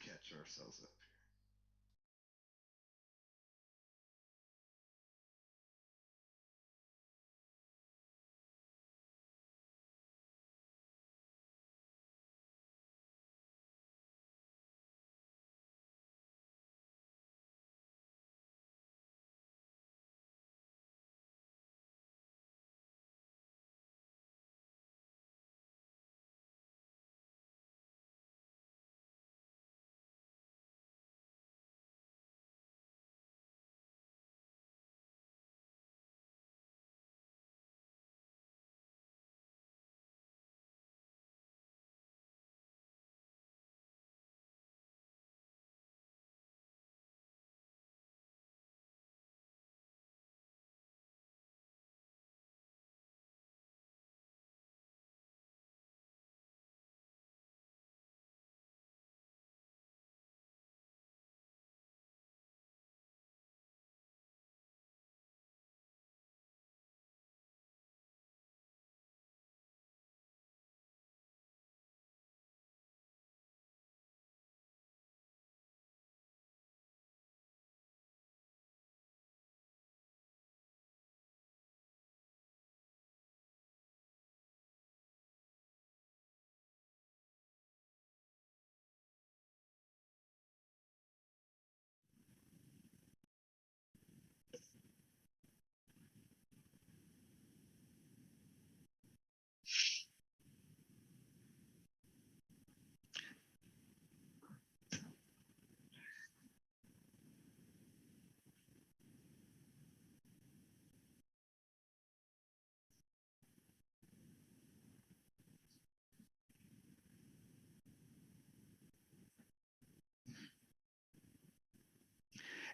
catch ourselves up.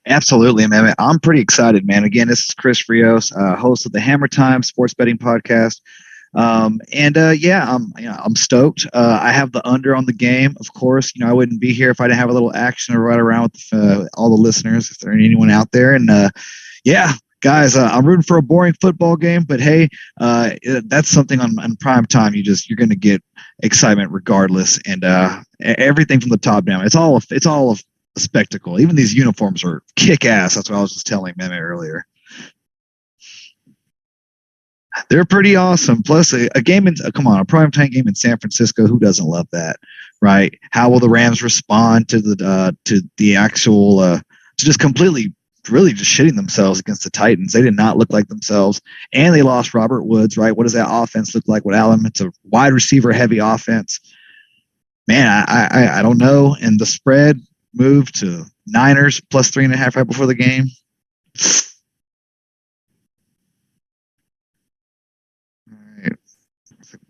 Absolutely, man. I'm pretty excited, man. Again, this is Chris Frios, host of the Hammer Time Sports Betting Podcast. Yeah, I'm stoked. I have the under on the game, of course. I wouldn't be here if I didn't have a little action to run around with all the listeners, if there ain't anyone out there. And yeah, guys, I'm rooting for a boring football game, but hey, that's something on prime time. You're going to get excitement regardless, and everything from the top down. It's all a spectacle. Even these uniforms are kick ass. That's what I was just telling Meme earlier. They're pretty awesome. Plus, a game in come on, a primetime game in San Francisco. Who doesn't love that, right? How will the Rams respond to the actual to just completely, really just shitting themselves against the Titans? They did not look like themselves, and they lost Robert Woods, right? What does that offense look like with Allen? It's a wide receiver heavy offense. Man, I don't know. And the spread moved to Niners plus 3.5 right before the game. Right.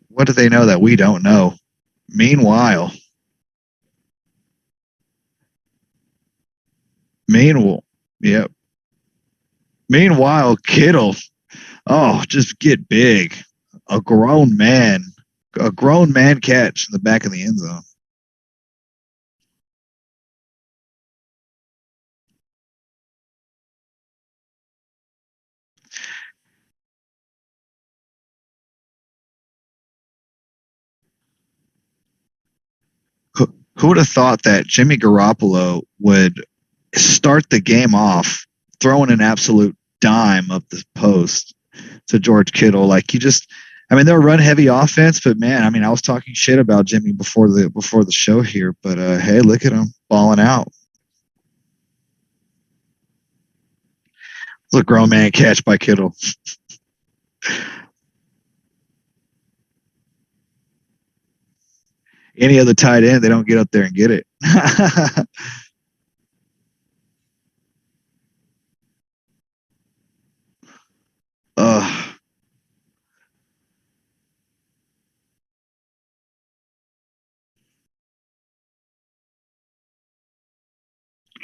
What do they know that we don't know? Meanwhile, meanwhile, yep. Meanwhile, Kittle, oh, just get big. A grown man, a grown man catch in the back of the end zone. Who would have thought that Jimmy Garoppolo would start the game off throwing an absolute dime up the post to George Kittle? Like he just, I mean, they're a run heavy offense, but man, I mean, I was talking shit about Jimmy before the show here, but hey, look at him balling out. It's a grown man catch by Kittle. Any other tight end, they don't get up there and get it. uh,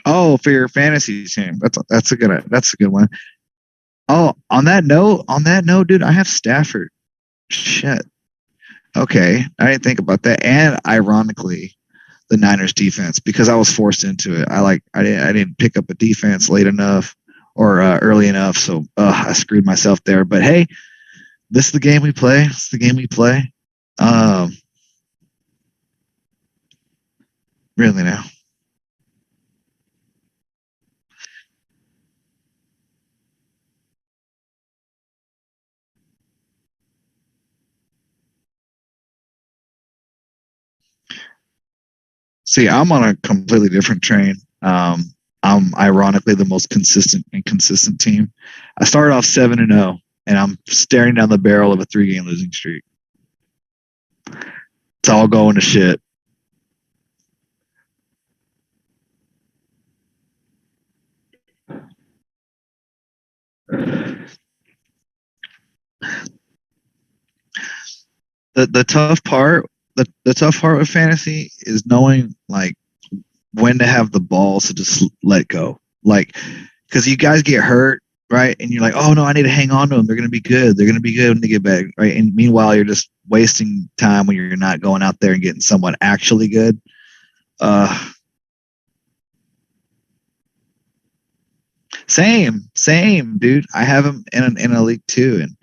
oh, for your fantasy team, that's a good one. Oh, on that note, dude, I have Stafford. Shit. Okay, I didn't think about that. And ironically, the Niners defense because I was forced into it. I didn't pick up a defense late enough or early enough, so I screwed myself there. But hey, this is the game we play. It's the game we play. Um, really now. See, I'm on a completely different train. I'm ironically the most consistent and consistent team. I started off 7-0, and I'm staring down the barrel of a 3-game losing streak. It's all going to shit. The tough part, the tough part with fantasy is knowing like when to have the balls to just let go. Like, because you guys get hurt, right? And you're like, oh no, I need to hang on to them. They're going to be good. They're going to be good when they get back, right? And meanwhile, you're just wasting time when you're not going out there and getting someone actually good. Same, dude. I have him in a league too, and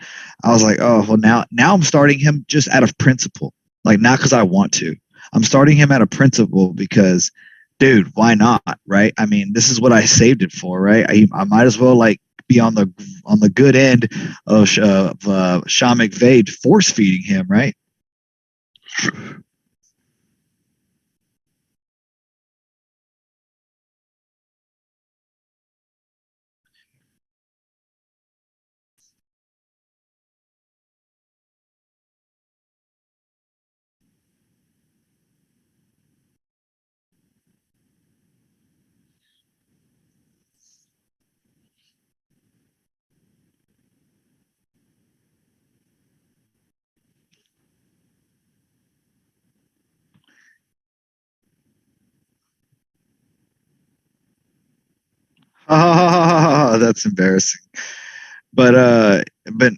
I was like, oh well, now I'm starting him just out of principle, like not because I want to. I'm starting him out of principle because, dude, why not? Right? I mean, this is what I saved it for, right? I might as well like be on the good end of Sean McVay force feeding him, right? Oh, that's embarrassing. But but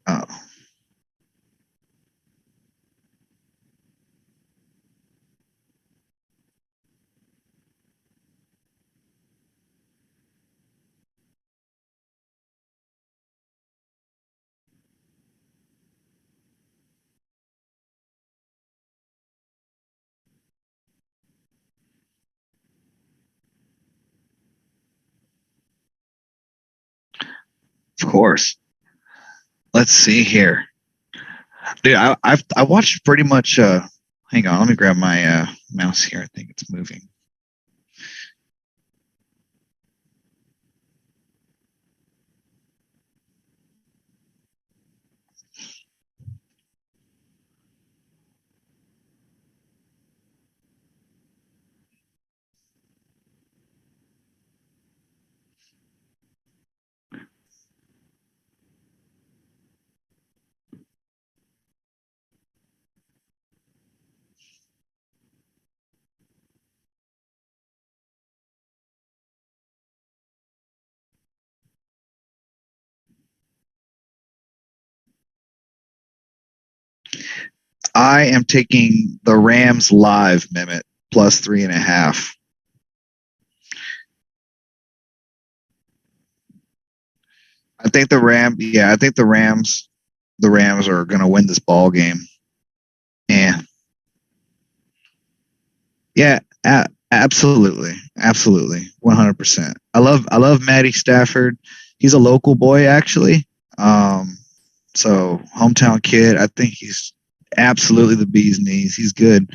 oh, of course. Let's see here. Dude, I watched pretty much. Hang on, let me grab my mouse here. I think it's moving. I am taking the Rams live Mehmet plus 3.5. I think the Ram. Yeah, I think the Rams are going to win this ball game. Yeah, yeah, absolutely, 100%. I love Matty Stafford. He's a local boy actually. Um, so hometown kid. I think he's absolutely the bee's knees. He's good.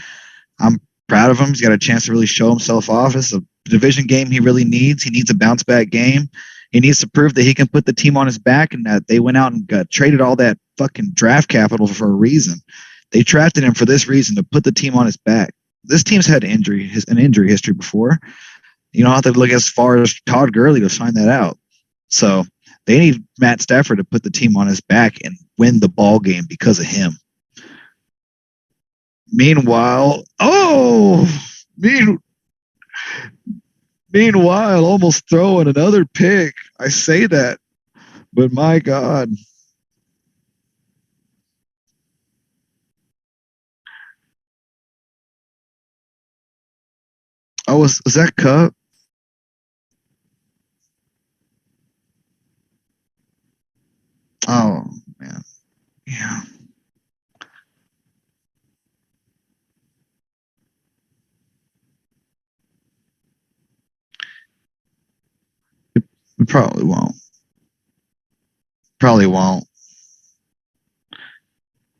I'm proud of him. He's got a chance to really show himself off. It's a division game he really needs. He needs a bounce back game. He needs to prove that he can put the team on his back and that they went out and traded all that fucking draft capital for a reason. They drafted him for this reason to put the team on his back. This team's had an injury history before. You don't have to look as far as Todd Gurley to find that out. So they need Matt Stafford to put the team on his back and win the ball game because of him. Meanwhile, mean, meanwhile, almost throwing another pick. I say that, but my God. Oh, was that Cup? Oh man, yeah. We probably won't. Probably won't.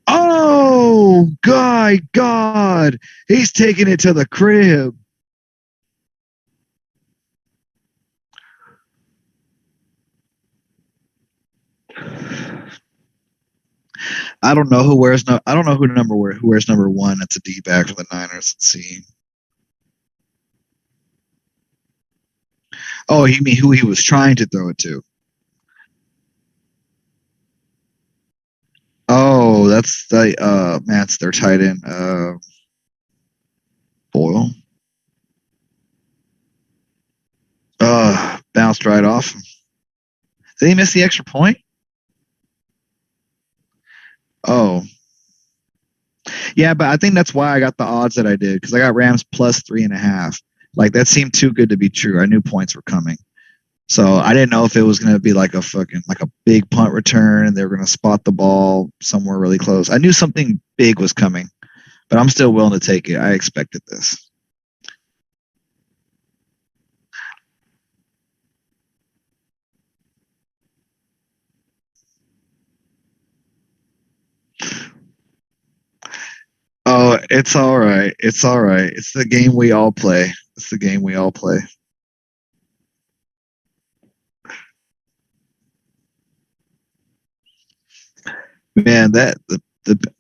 Oh Oh, God, he's taking it to the crib. I don't know who wears no. I don't know who wears number one. That's a D back for the Niners. Let's see. Oh, you mean who he was trying to throw it to? Oh, that's the Matt's their tight end. Boyle. Bounced right off. Did he miss the extra point? Oh, yeah, but I think that's why I got the odds that I did because I got Rams plus 3.5. Like that seemed too good to be true. I knew points were coming. So I didn't know if it was going to be like a fucking like a big punt return and they were going to spot the ball somewhere really close. I knew something big was coming, but I'm still willing to take it. I expected this. Oh, it's all right. It's all right. It's the game we all play. It's the game we all play. Man, the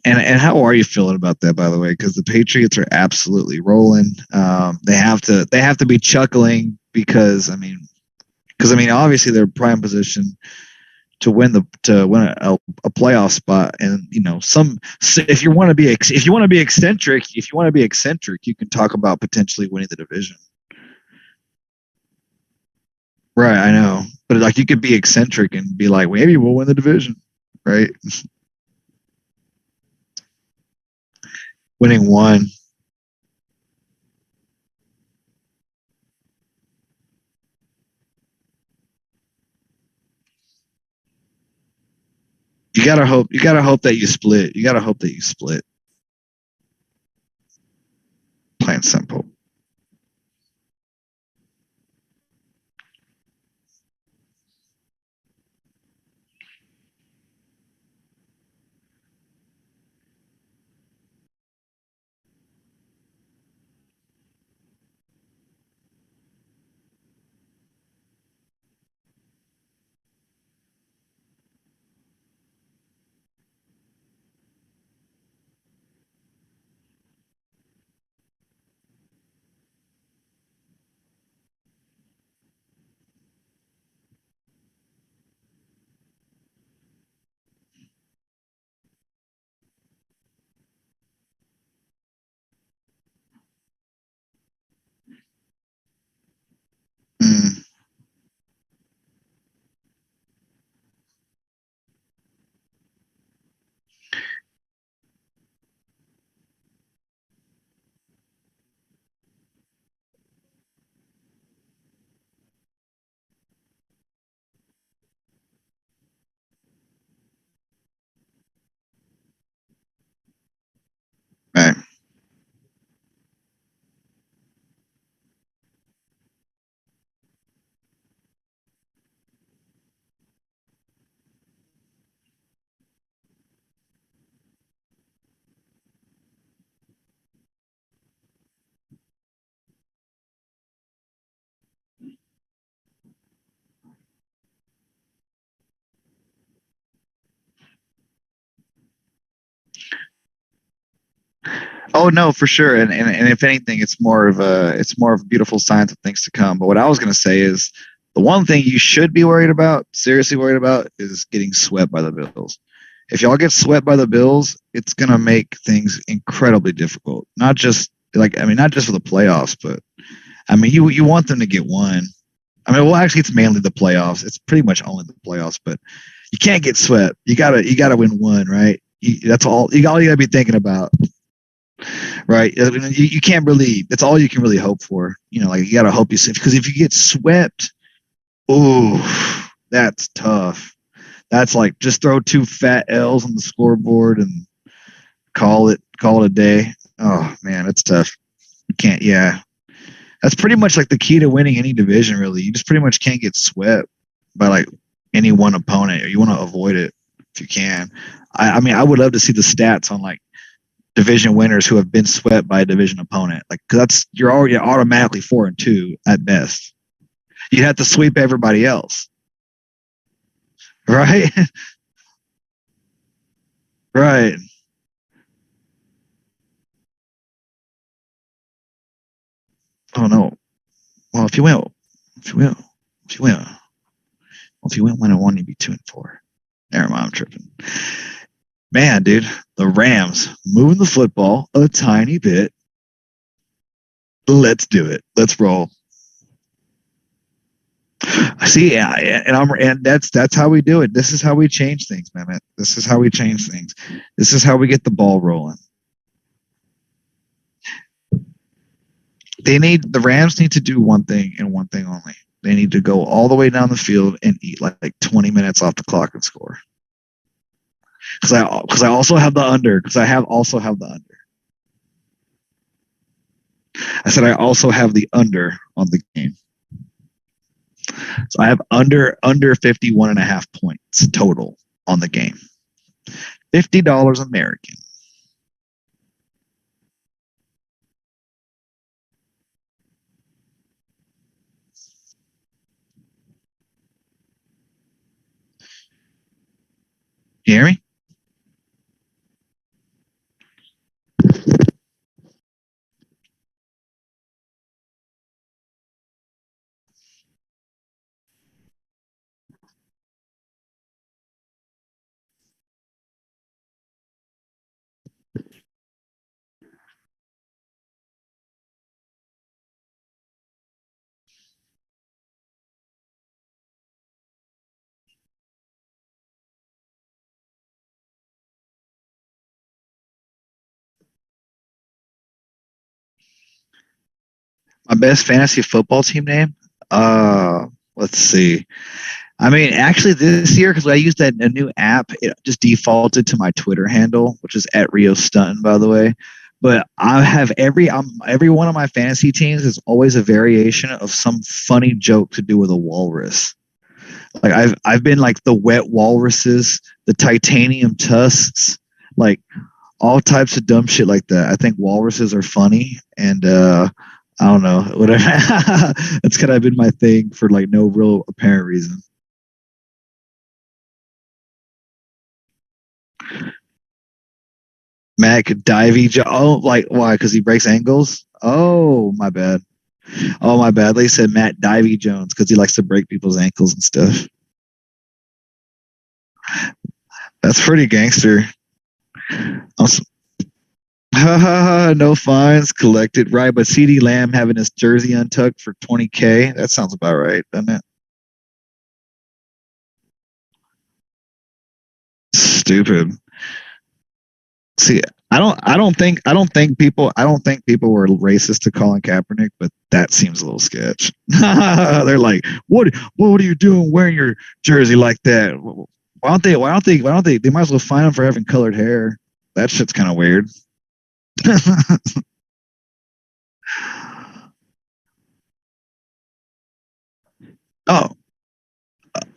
and how are you feeling about that, by the way? Because the Patriots are absolutely rolling. They have to be chuckling because I mean obviously they're prime position to win a playoff spot, and you know some if you want to be eccentric, you can talk about potentially winning the division. Right, I know, but like you could be eccentric and be like maybe we'll win the division, right? Winning one. You gotta hope that you split. You gotta hope that you split. Plain and simple. Mm, right. Oh no, for sure. And if anything, it's more of a beautiful signs of things to come. But what I was gonna say is the one thing you should be worried about, seriously worried about, is getting swept by the Bills. If y'all get swept by the Bills, it's gonna make things incredibly difficult. Not just for the playoffs, but I mean you want them to get one. I mean, well, actually, it's mainly the playoffs. It's pretty much only the playoffs, but you can't get swept. You gotta win one, right? That's all you gotta be thinking about, right? You can't really. That's all you can really hope for. Like you gotta hope because if you get swept, oh, that's tough. That's like just throw two fat L's on the scoreboard and call it a day. Oh man, that's tough. You can't. Yeah, that's pretty much like the key to winning any division. Really, you just pretty much can't get swept by like any one opponent, or you want to avoid it if you can. I mean, I would love to see the stats on like division winners who have been swept by a division opponent. Like, 'cause that's you're already automatically 4-2 at best. You have to sweep everybody else, right? Right. Oh no. Well, if you win, if you win, well, if you win 1-1, you'd be 2-4. Never mind, I'm tripping. Man, dude, the Rams moving the football a tiny bit. Let's do it. Let's roll. I see, yeah, and that's how we do it. This is how we change things, man. This is how we change things. This is how we get the ball rolling. The Rams need to do one thing and one thing only. They need to go all the way down the field and eat like 20 minutes off the clock and score. Because I also have the under. Because I have also have the under. I said I also have the under on the game. So I have under 51 and a half points total on the game. $50 American. You hear me? My best fantasy football team name? Let's see. I mean, actually, this year because I used a new app, it just defaulted to my Twitter handle, which is at Rio Stun, by the way. But I have every one of my fantasy teams is always a variation of some funny joke to do with a walrus. Like I've been like the wet walruses, the titanium tusks, like all types of dumb shit like that. I think walruses are funny, and I don't know, whatever. That's kind of been my thing for like no real apparent reason. Mac Divey. Oh, like why? Because he breaks ankles. Oh, my bad. Oh, my bad. They said Matt Divey Jones because he likes to break people's ankles and stuff. That's pretty gangster. No fines collected, right? But CD Lamb having his jersey untucked for 20K. That sounds about right, doesn't it? Stupid. See, I don't think people were racist to Colin Kaepernick, but that seems a little sketch. They're like, what are you doing wearing your jersey like that? Why don't they might as well fine him for having colored hair. That shit's kind of weird. Oh,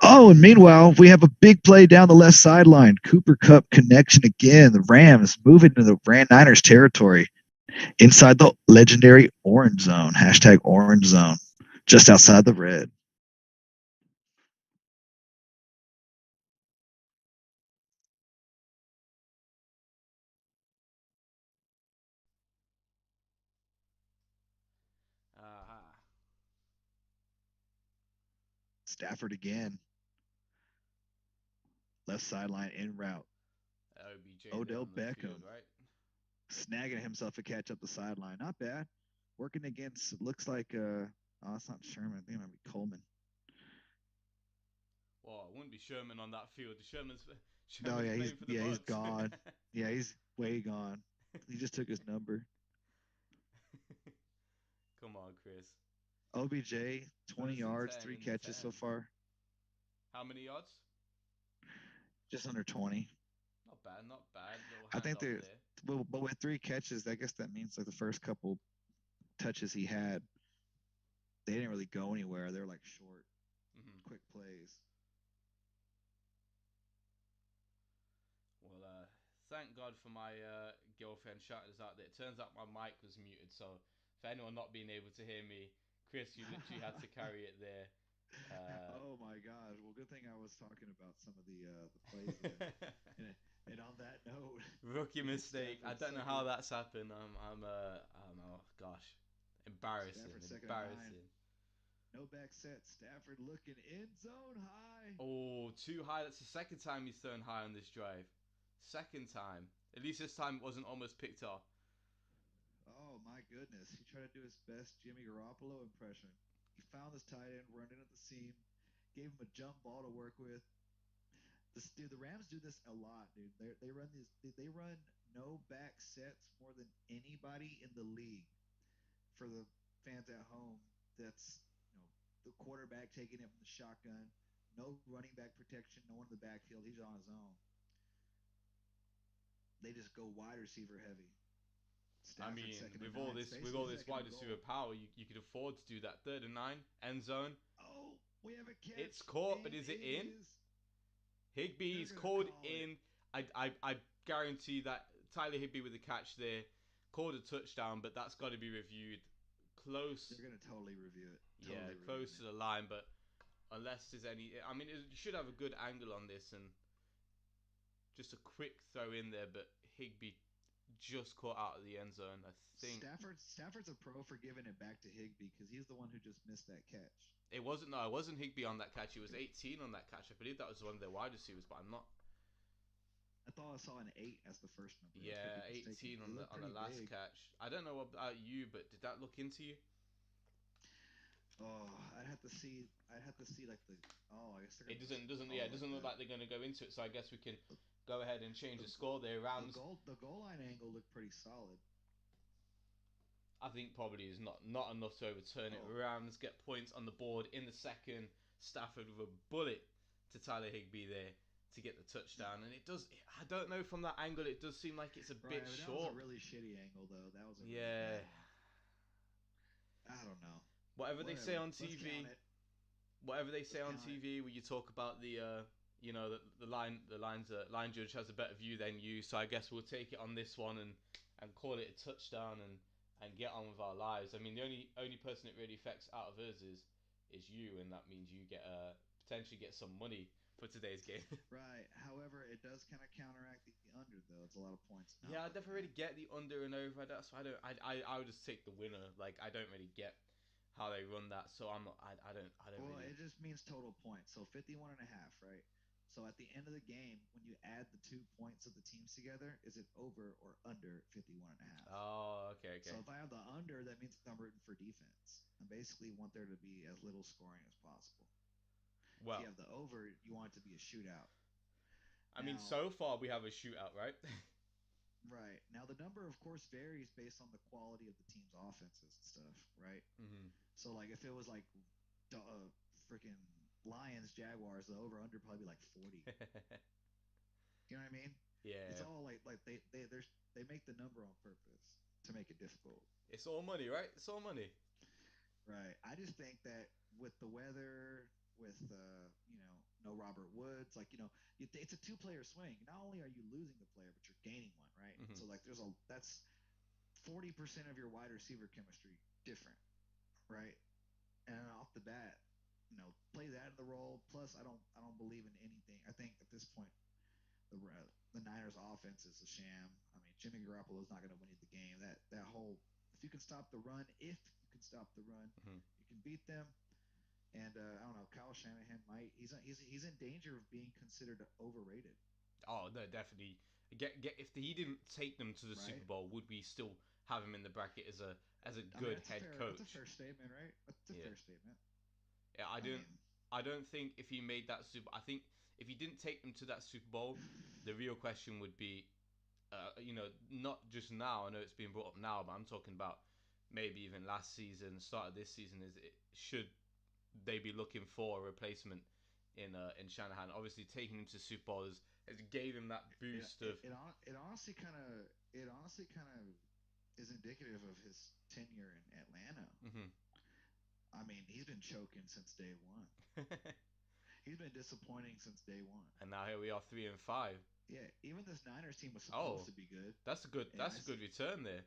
oh, and meanwhile, we have a big play down the left sideline. Cooper Cup connection again. The Rams moving to the Rand Niners territory inside the legendary orange zone. Hashtag orange zone. Just outside the red. Aha. Stafford again. Left sideline in route. OBJ there Odell on the Beckham field, right? snagging himself a catch up the sideline. Not bad. Working against looks like oh it's not Sherman. I think it might be Coleman. Well, it wouldn't be Sherman on that field. Sherman's Oh Sherman's playing for the he's Bucks. gone. Yeah, he's way gone. He just took his number. Come on, Chris. OBJ, 20 First and yards, 10 three and catches so 10. far. How many yards? Just under 20. Not bad, not bad. Little I think handoff there's there. but with three catches, I guess that means like the first couple touches he had, they didn't really go anywhere. They were like short, Hmm. quick plays. Well, thank God for my girlfriend shouting us out there. It turns out my mic was muted, so for anyone not being able to hear me, Chris, you literally had to carry it there. Oh my gosh! Well, good thing I was talking about some of the plays there. And, and on that note, Rookie mistake. I Stafford don't know how second, that's happened. Oh gosh, Stafford embarrassing, second and 9. embarrassing. No back set. Stafford looking end zone high. Oh, too high. That's the second time he's thrown high on this drive. Second time. At least this time it wasn't almost picked off. Oh my goodness! He tried to do his best Jimmy Garoppolo impression. He found this tight end running at the seam, gave him a jump ball to work with. The Rams do this a lot, dude. They run these. They run no back sets more than anybody in the league. For the fans at home, that's the quarterback taking it from the shotgun, no running back protection, no one in the backfield. He's on his own. They just go wide receiver heavy. I Stafford mean, second and 9. It's with basically all this second wide and receiver goal. power, you could afford to do that. 3rd and 9, end zone. Oh, we have a It's catch, caught, but and is it it in? is. They're Higbee's gonna called call it. in. I guarantee that Tyler Higbee with the catch there called a touchdown, but that's got to be reviewed They're close. gonna totally review it. Yeah, Totally reviewing close to it. the line, but unless there's any, I mean, you should have a good angle on this and just a quick throw in there, but Higbee just caught out of the end zone, I think. Stafford's a pro for giving it back to Higbee because he's the one who just missed that catch. It wasn't Higbee on that catch. It was 18 on that catch. I believe that was one of their wide receivers, but I'm not. I thought I saw an 8 as the first number. I could Yeah, be mistaken 18 because it looked on the pretty last big. catch. I don't know about you, but did that look into you? Oh, I'd have to see. I'd have to see like the. Oh, I guess they're It gonna doesn't call yeah, it it like doesn't look that. like they're going to go into it. So I guess we can The, go ahead and change the the, score there. Rams, the goal line angle looked pretty solid. I think probably is not enough to overturn it. Oh, Rams get points on the board in the second. Stafford with a bullet to Tyler Higbee there to get the touchdown, and it does. I don't know from that angle. It does seem like it's a right. bit But that was a short. really shitty angle, though. That was a really bad Yeah. one. I don't know. Whatever they say Whatever. on Let's count TV, it. whatever they say Let's on count it. TV, where you talk about line judge has a better view than you. So I guess we'll take it on this one and call it a touchdown and get on with our lives. I mean, the only person it really affects out of us is you, and that means you get potentially get some money for today's game. Right. However, it does kind of counteract the under, though. It's a lot of points Yeah, not I never looking really at. get the under and over. That's why I would just take the winner. Like I don't really get how they run that, so I'm not. I don't Well, really. it just means total points. So 51 and a half, right? So at the end of the game, when you add the 2 points of the teams together, is it over or under 51 and a half? Oh, okay, So okay. if I have the under, that means I'm rooting for defense. I basically want there to be as little scoring as possible. If you Well, have the over, you want it to be a shootout. I mean, Now, so far we have a shootout, right? right. Now the number of course varies based on the quality of the team's offenses and stuff, right? hmm So like if it was like freaking Lions Jaguars, the over under probably be like 40. You know what I mean? It's Yeah, all like they make the number on purpose to make it difficult. it's all money, right? It's all money. Right. I just think that with the weather, with no Robert Woods, like it's a two-player swing. Not only are you losing the player, but you're gaining one, right? hmm So like that's 40% of your wide receiver chemistry different, right? And off the bat, play that in the role. Plus, I don't believe in anything. I think at this point the Niners offense is a sham. I mean, Jimmy Garoppolo is not going to win you the game. That whole if you can stop the run, hmm you can beat them. And I don't know, Kyle Shanahan might he's in danger of being considered overrated, Oh no, definitely. Get if he didn't take them to the Super right? Bowl, would we still have him in the bracket as a I mean, good head that's a coach? fair statement, right? That's a Yeah, fair statement. yeah. I mean, I don't think if he made that Super, I think if he didn't take them to that Super Bowl, the real question would be, not just now. I know it's being brought up now, but I'm talking about maybe even last season, start of this season. Should they be looking for a replacement in Shanahan? Obviously, taking him to Super Bowl has gave him that it boost it, of. it honestly kind of is indicative of his tenure in Atlanta. hmm I mean, he's been choking since day one. He's been disappointing since day one. And now here we are, 3-5. Yeah, even this Niners team was supposed Oh, to be good, that's a good and that's a good return there.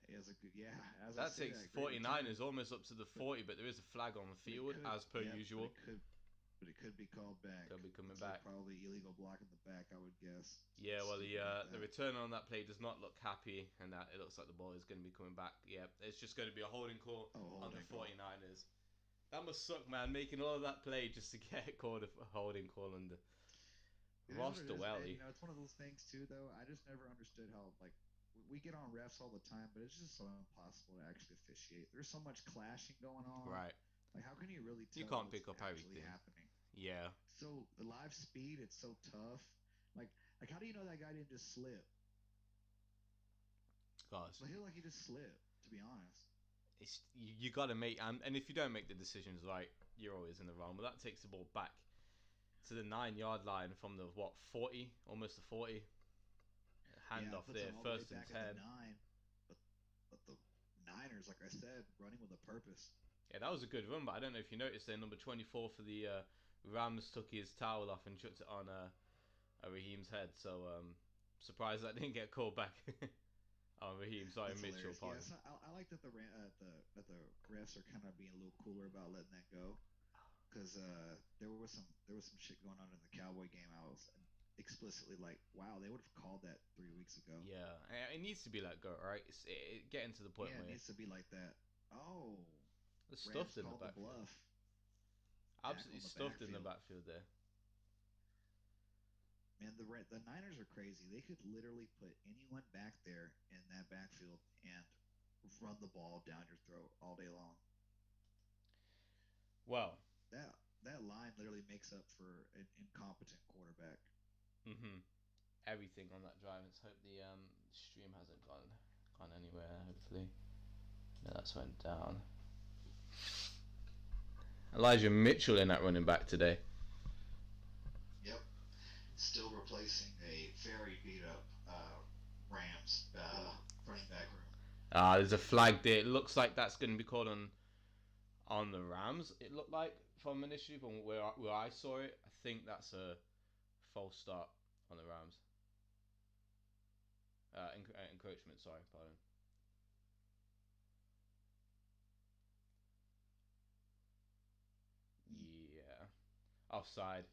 it was a good, yeah. As I That say, takes that great return, 49ers almost up to the but 40, but there is a flag on the but it field could, as per yeah, usual. but it could be called back. Could be coming It's like back. probably illegal block in the back, I would guess. Something Yeah, well stupid like the that. return on that play does not look happy, and that it looks like the ball is going to be coming back. Yeah, it's just going to be a holding call Oh, on the holding call. 49ers. That must suck, man, making all of that play just to get called a holding call under It is what Ross it is, and Dwelly. it's one of those things too. Though I just never understood how we get on refs all the time, but it's just so impossible to actually officiate. There's so much clashing going on. Right. Like, how can you really You tell can't what's pick up actually everything. happening? Yeah. So the live speed, it's so tough. Like, how do you know that guy didn't just slip? Gosh. Like, he looked like he just slipped. To be honest. You got to make and if you don't make the decisions right, you're always in the wrong. But that takes the ball back to the 9 yard line from the 40, almost the 40. Hand Yeah, off it puts there, him all the way first and back at the 10. 9. But the Niners, like I said, running with a purpose. Yeah, that was a good run, but I don't know if you noticed there, number 24 for the Rams took his towel off and chucked it on Raheem's head. So surprised that didn't get called back. Oh, Raheem, sorry, That's Mitchell, hilarious. Yeah, pardon. so I like that the refs are kind of being a little cooler about letting that go, because there was some shit going on in the Cowboy game. I was explicitly like, wow, they would have called that 3 weeks ago. Yeah, it needs to be let go, right? Getting to the point Yeah, it where needs to be like that. Oh, it's stuffed Rams in the called the backfield. bluff. Tackle Absolutely in the stuffed in the backfield. backfield there. Man, the Niners are crazy. They could literally put anyone back there in that backfield and run the ball down your throat all day long. Well, That line literally makes up for an incompetent quarterback. mm-hmm. Everything on that drive. Let's hope the stream hasn't gone anywhere. Hopefully, no, that's went down. Elijah Mitchell in that running back today. Yep, still replacing a very beat up Rams running back room. There's a flag there. It looks like that's going to be called on the Rams. It looked like from initially, but where I saw it, I think that's a false start on the Rams. Encroachment. Sorry, pardon. Yeah, offside.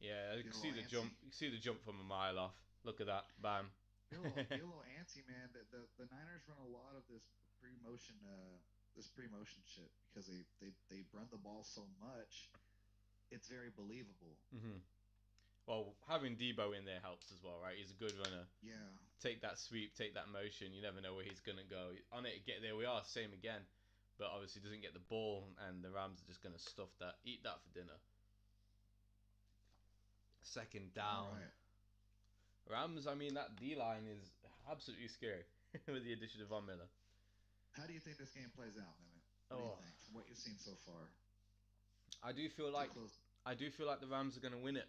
Yeah, you Get can a see little the jump. antsy. You can see the jump from a mile off. Look at that, bam. Get a little antsy, man. The Niners run a lot of this pre-motion shit because they run the ball so much. It's very believable. hmm Well, having Debo in there helps as well, right? He's a good runner. Yeah, Take that sweep, take that motion. You never know where he's gonna go. On it, get there. We are same again, but obviously doesn't get the ball, and the Rams are just gonna stuff that, eat that for dinner. Second all down. right. Rams. I mean, that D line is absolutely scary with the addition of Von Miller. How do you think this game plays out, Mehmet? What do you Oh, think from what you've seen so far? I do feel Too like close. I do feel like the Rams are gonna win it.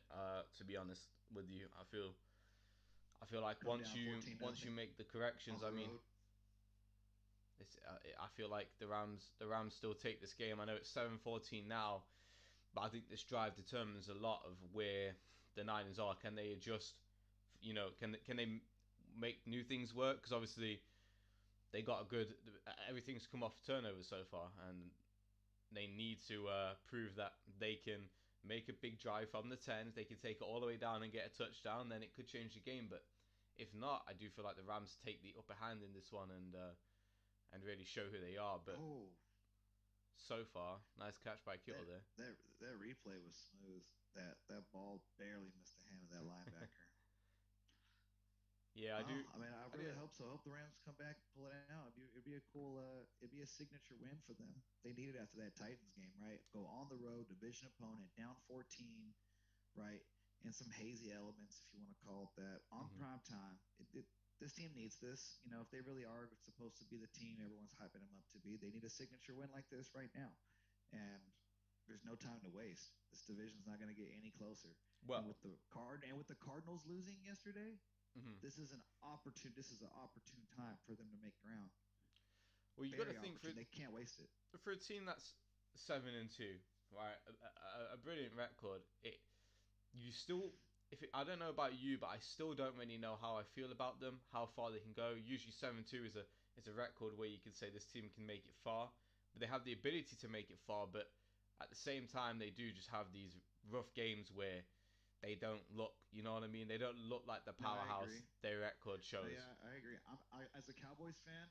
To be honest with you, I feel like Come down 14 once you nothing make the on corrections. the I mean, road. I feel like the Rams still take this game. I know it's 7-14 now, but I think this drive determines a lot of where the Niners are. Can they adjust? Can they make new things work? Because obviously they got a good everything's come off turnovers so far, and they need to prove that they can make a big drive from the 10. If they can take it all the way down and get a touchdown, then it could change the game. But if not, I do feel like the Rams take the upper hand in this one and really show who they are. But Oh, so far, nice catch by Kittle that there. that replay was smooth. That ball barely missed the hand of that linebacker. Yeah, I do. Well, I mean, I I do. really hope so. I hope the Rams come back and pull it out. It'd be a cool, it'd be a signature win for them. They need it after that Titans game, right? Go on the road, division opponent, down 14, right? And some hazy elements, if you want to call it that, on Mm-hmm. prime time. This team needs this. You know, if they really are supposed to be the team everyone's hyping them up to be, they need a signature win like this right now. And there's no time to waste. This division's not going to get any closer. And Well, with the Cardinals losing yesterday, mm-hmm. this is an opportune time for them to make ground. Well, you got to Very think opportune. They can't waste it. for a team that's 7-2, right? A brilliant record. You still I don't know about you, but I still don't really know how I feel about them, how far they can go. Usually 7-2 is a record where you can say this team can make it far, but they have the ability to make it far. But at the same time, they do just have these rough games where they don't look, you know what I mean? They don't look like the No, I powerhouse agree. their record No, shows. yeah, I agree. As a Cowboys fan,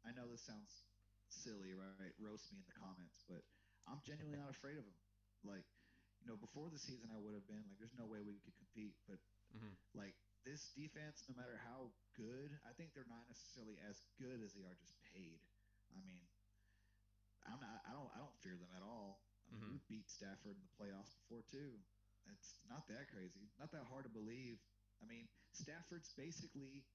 I know this sounds silly, right? Roast me in the comments, but I'm genuinely not afraid of them. Like, before the season, I would have been like, "There's no way we could compete." But Hmm. like this defense, no matter how good, I think they're not necessarily as good as they are just paid. I mean, I'm not. I don't fear them at all. I mean, Hmm. we beat Stafford in the playoffs before too. It's not that crazy. Not that hard to believe. I mean, Stafford's basically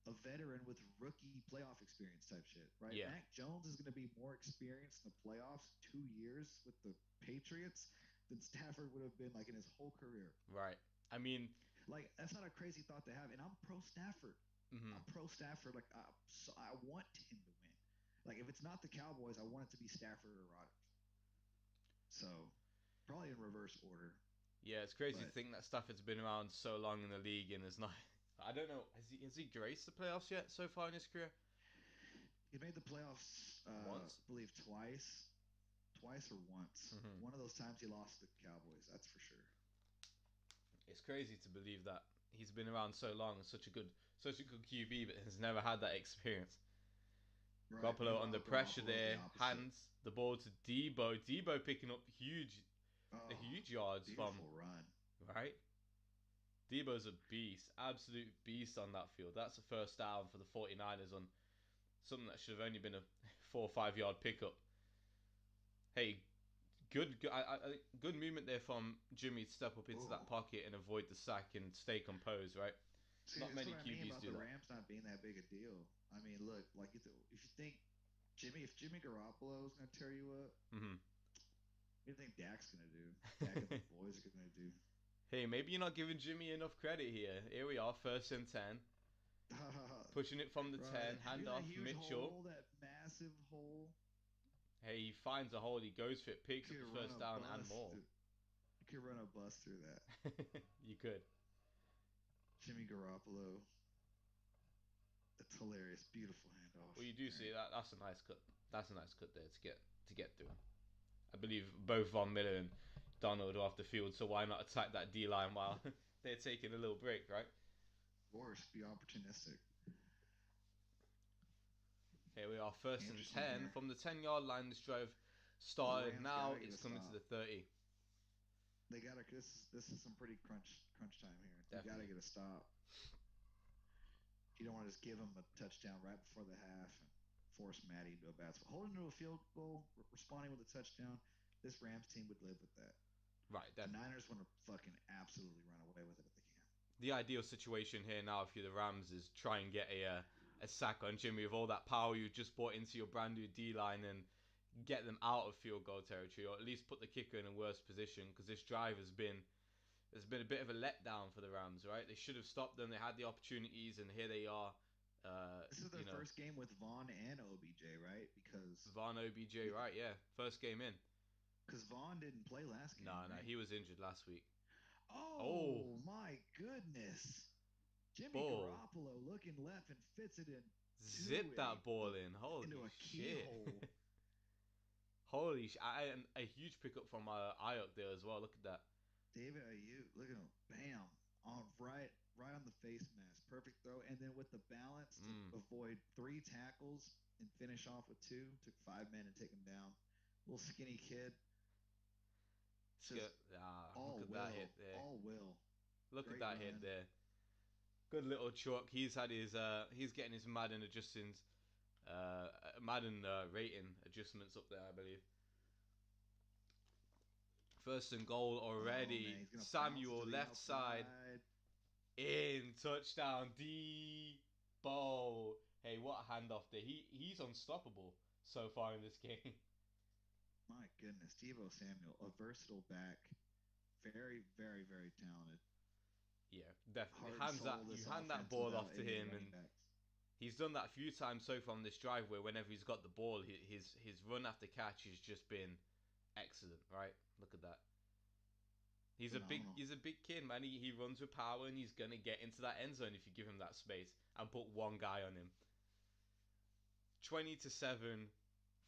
a veteran with rookie playoff experience type shit, right? Yeah, Mac Jones is going to be more experienced in the playoffs 2 years with the Patriots than Stafford would have been like in his whole career. right. I mean, Like that's not a crazy thought to have, and I'm pro Stafford. mhm. I'm pro Stafford. Like I want him to win. Like if it's not the Cowboys, I want it to be Stafford or Rodgers. So probably in reverse order, Yeah, it's crazy to but think that Stafford's been around so long in the league and is not. I don't know. Has he graced the playoffs yet so far in his career? he made the playoffs, Once. I believe twice or once. Hmm. One of those times he lost to the Cowboys. That's for sure. It's crazy to believe that he's been around so long and such a good QB, but has never had that experience. Right. Garoppolo under Meanwhile, pressure Garoppolo's the there, opposite. hands the ball to Debo. Debo picking up the Oh, huge yards from beautiful run. right. Debo's a beast, absolute beast on that field. That's a first down for the 49ers on something that should have only been a 4 or 5 yard pickup. Hey, good movement there from Jimmy to step up into Oh, that pocket and avoid the sack and stay composed. Right, see, not that's many what I mean QBs about do the that. Rams not being that big a deal. I mean, look, like if you think if Jimmy Garoppolo is going to tear you up, Hmm. what do you think Dak's going to do? Dak and the boys are going to do? Hey, maybe you're not giving Jimmy enough credit here. Here we are, 1st and 10, pushing it from the Right. 10, Look hand at that off huge Mitchell. hole, that massive hole. Hey, he finds a hole, he goes for it, picks You up could the run first a down and bus. more. You could run a bus through that. You could. Jimmy Garoppolo. That's hilarious. Beautiful handoff. Well, you do All see right. that. That's a nice cut. That's a nice cut there to get through. I believe both Von Miller and Donald are off the field, so why not attack that D line while they're taking a little break, right? Of course, be opportunistic. Here we are, first and Interesting 10 here. from the 10-yard line. This drive The started. Rams Now gotta get it's a coming to stop. the 30. They gotta. This is some pretty crunch time here. You gotta Definitely. get a stop. You don't want to just give them a touchdown right before the half and force Maddie into a bad spot. Holding to a field goal, responding with a touchdown. This Rams team would live with that. Right, The definitely. Niners want to fucking absolutely run away with it if they can. The ideal situation here now, if you're the Rams, is try and get a sack on Jimmy with all that power you just brought into your brand new D line and get them out of field goal territory, or at least put the kicker in a worse position. Because this drive has been a bit of a letdown for the Rams, right? They should have stopped them. They had the opportunities, and here they are. This is their first game with Vaughn and OBJ, right? Vaughn OBJ, right? Yeah, first game in. Because Vaughn didn't play last game, No, right? he was injured last week. Oh, Oh my goodness! Jimmy ball. Garoppolo looking left and fits it Zip that ball in. into Holy a shit. keyhole. Holy shit. A huge pickup from Ayuk there as well. Look at that. David Ayuk, look at him, bam, on right on the face mask, perfect throw, and then with the balance to Mm. avoid 3 tackles and finish off with 2, took 5 men to take him down. Little skinny kid, just Look all at that hit will, there. all will. Look at Great that hit run. there. Good little truck. He's getting his Madden adjustings, Madden rating adjustments up there, I believe. First and goal Oh man, already. he's gonna bounce it Samuel to the left side outside. in touchdown. Debo. Hey, what a handoff there. He's unstoppable so far in this game. My goodness, Devo Samuel, a versatile back, very, very, very talented. Yeah, definitely. Heart and soul of You this hand that offense ball without off to any of the him, and running backs. he's done that a few times so far on this drive where whenever he's got the ball, his run after catch has just been excellent. Right? Look at that. Phenomenal. he's a big kid, man. He runs with power and he's gonna get into that end zone if you give him that space and put one guy on him. 20-7,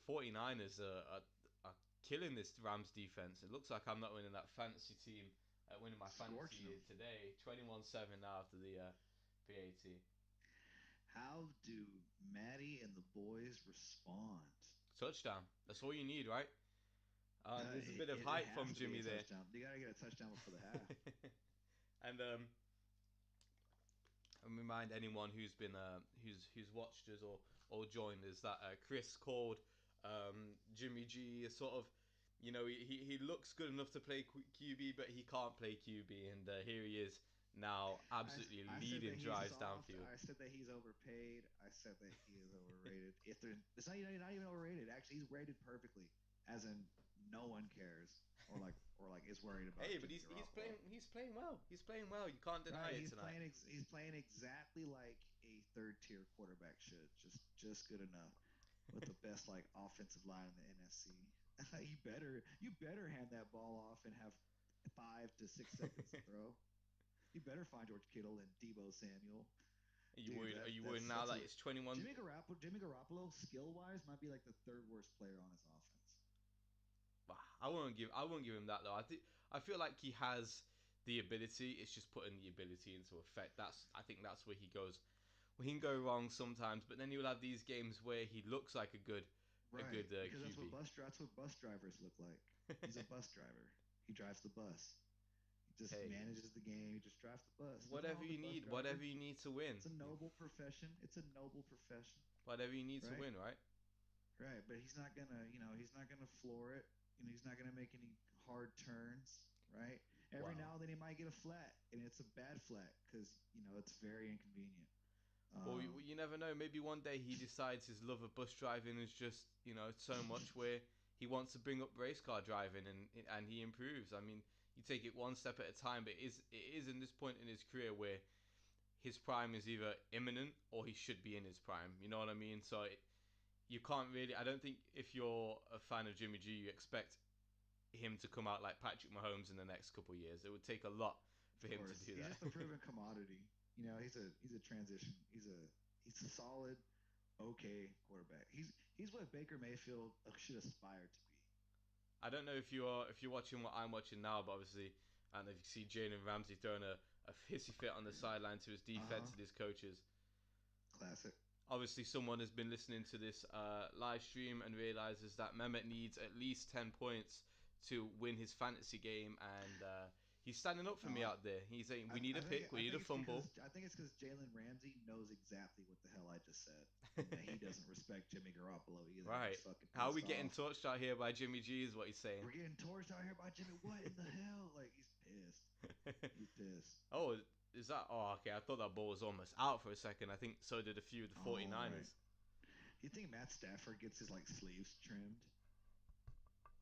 49ers are killing this Rams defense. It looks like I'm not winning that fantasy team, winning my fantasy Scorching them. today. 21-7 now after the PAT. How do Maddie and the boys respond? Touchdown. That's all you need, right? There's a bit of It hype has from to be a Jimmy there. touchdown. You got to get a touchdown before the half. And and remind anyone who's been who's watched us or joined us that Chris called Jimmy G a sort of, he looks good enough to play QB, but he can't play QB, and here he is now, absolutely I said that leading he's drives soft. downfield. I said that he's overpaid. I said that he is overrated. If they're, it's not even overrated. Actually, he's rated perfectly, as in no one cares or like is worried about Hey, but Jimmy Garoppolo. he's playing well. He's playing well. You can't deny Right, it tonight. he's playing exactly like a third tier quarterback should. Just good enough with the best like offensive line in the NFC. You better hand that ball off and have 5 to 6 seconds to throw. You better find George Kittle and Debo Samuel. Dude, Are you worried now that's that a it's 21? Jimmy Garoppolo skill wise might be like the third worst player on his offense. I won't give him that though. I feel like he has the ability. It's just putting the ability into effect. I think that's where he goes. Well, he can go wrong sometimes, but then he will have these games where he looks like a Right, good because QB. that's what bus drivers look like. He's a bus driver. He drives the bus. He just Hey, manages the game. He just drives the bus. Nothing wrong with the bus driver. whatever you need to win, It's a noble profession. It's a noble profession, whatever you need to right? win, right? Right, but he's not gonna floor it. He's not gonna make any hard turns, right? Every Wow. now and then he might get a flat, and it's a bad flat because it's very inconvenient. Well, Um, you never know. Maybe one day he decides his love of bus driving is just, so much where he wants to bring up race car driving and he improves. I mean, you take it one step at a time, but it is in this point in his career where his prime is either imminent or he should be in his prime. You know what I mean? So you can't really. I don't think if you're a fan of Jimmy G, you expect him to come out like Patrick Mahomes in the next couple of years. It would take a lot for of him to course, do he's just a that. proven commodity. He's a transition. He's a solid, okay quarterback. He's what Baker Mayfield should aspire to be. I don't know if you're watching what I'm watching now, but obviously, and if you see Jalen Ramsey throwing a hissy fit on the sideline to his Uh huh. defense and his coaches. Classic. Obviously, someone has been listening to this live stream and realizes that Mehmet needs at least 10 points to win his fantasy game, and he's standing up for No, me out there. He's saying we need a pick, we need a fumble. I think it's because Jalen Ramsey knows exactly what the hell I just said, and that he doesn't respect Jimmy Garoppolo either. And Right. he's fucking How are we pissed getting off. torched out here by Jimmy G is what he's saying. We're getting torched out here by Jimmy. What in the hell? Like he's pissed. He's pissed. Oh, is that? Oh, okay. I thought that ball was almost out for a second. I think so did a few of the All right. 49ers. You think Matt Stafford gets his like sleeves trimmed?